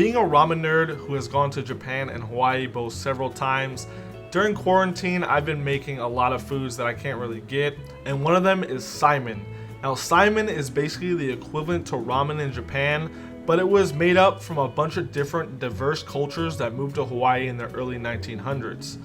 being a ramen nerd who has gone to Japan and Hawaii both several times, during quarantine I've been making a lot of foods that I can't really get, and one of them is Saimin. Now Saimin is basically the equivalent to ramen in Japan, but it was made up from a bunch of different diverse cultures that moved to Hawaii in the early 1900s.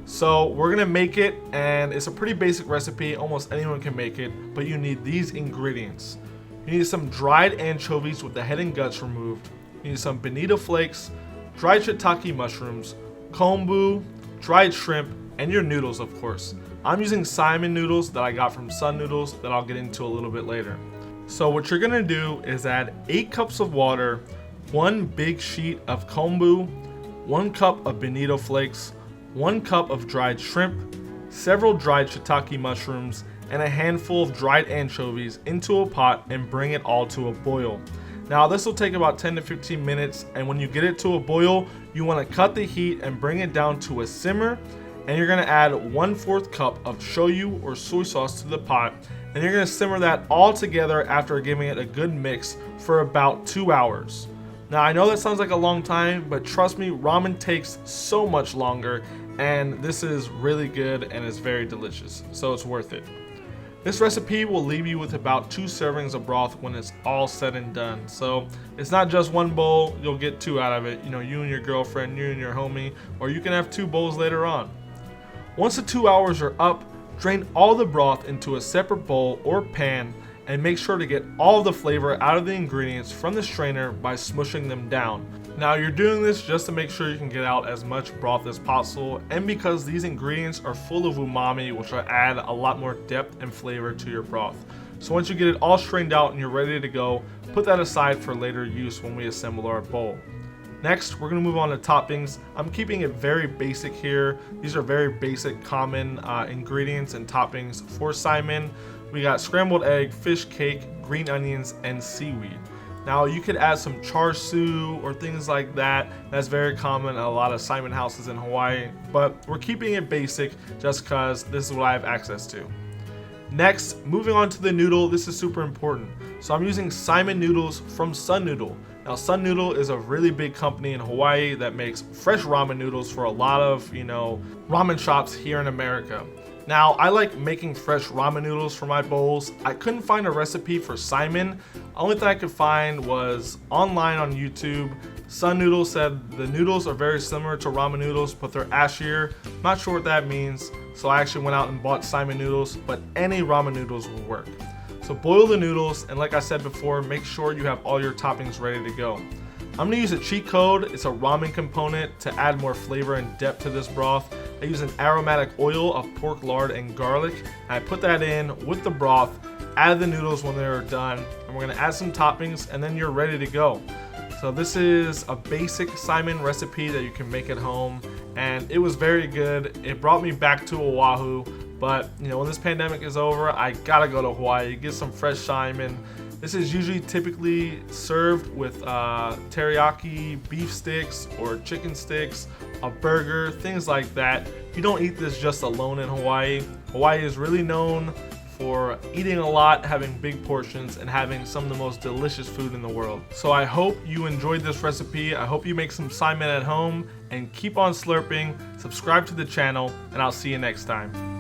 So we're gonna make it, and it's a pretty basic recipe, almost anyone can make it, but you need these ingredients. You need some dried anchovies with the head and guts removed. You need some Bonito flakes, dried shiitake mushrooms, Kombu, dried shrimp, and your noodles, of course. I'm using Saimin noodles that I got from Sun Noodles that I'll get into a little bit later. So what you're gonna do is add 8 cups of water, 1 big sheet of Kombu, 1 cup of Bonito flakes, 1 cup of dried shrimp, several dried shiitake mushrooms, and a handful of dried anchovies into a pot and bring it all to a boil. Now this will take about 10 to 15 minutes, and when you get it to a boil, you want to cut the heat and bring it down to a simmer, and you're going to add 1/4 cup of shoyu or soy sauce to the pot, and you're going to simmer that all together after giving it a good mix for about 2 hours. Now I know that sounds like a long time, but trust me, ramen takes so much longer, and this is really good and is very delicious, so it's worth it. This recipe will leave you with about 2 servings of broth when it's all said and done. So it's not just 1 bowl, you'll get 2 out of it. You know, you and your girlfriend, you and your homie, or you can have 2 bowls later on. Once the 2 hours are up, drain all the broth into a separate bowl or pan and make sure to get all the flavor out of the ingredients from the strainer by smushing them down. Now you're doing this just to make sure you can get out as much broth as possible, and because these ingredients are full of umami, which will add a lot more depth and flavor to your broth. So once you get it all strained out and you're ready to go, put that aside for later use when we assemble our bowl. Next, we're going to move on to toppings. I'm keeping it very basic here. These are very basic common ingredients and toppings for Saimin. We got scrambled egg, fish cake, green onions, and seaweed. Now you could add some Chasu or things like that. That's very common at a lot of Saimin houses in Hawaii, but we're keeping it basic just because this is what I have access to. Next, moving on to the noodle, this is super important. So I'm using Saimin noodles from Sun Noodle. Now Sun Noodle is a really big company in Hawaii that makes fresh ramen noodles for a lot of, ramen shops here in America. Now, I like making fresh ramen noodles for my bowls. I couldn't find a recipe for Saimin. Only thing I could find was online on YouTube. Sun Noodles said the noodles are very similar to ramen noodles, but they're ashier. Not sure what that means, so I actually went out and bought Saimin noodles, but any ramen noodles will work. So boil the noodles, and like I said before, make sure you have all your toppings ready to go. I'm gonna use a cheat code. It's a ramen component to add more flavor and depth to this broth. I use an aromatic oil of pork lard and garlic, and I put that in with the broth, add the noodles when they're done, and we're gonna add some toppings, and then you're ready to go. So this is a basic Saimin recipe that you can make at home, and it was very good. It brought me back to Oahu, but when this pandemic is over, I gotta go to Hawaii, get some fresh Saimin. This is usually typically served with teriyaki beef sticks or chicken sticks, a burger, things like that. You don't eat this just alone in Hawaii. Hawaii is really known for eating a lot, having big portions, and having some of the most delicious food in the world. So I hope you enjoyed this recipe. I hope you make some Saimin at home, and keep on slurping. Subscribe to the channel, and I'll see you next time.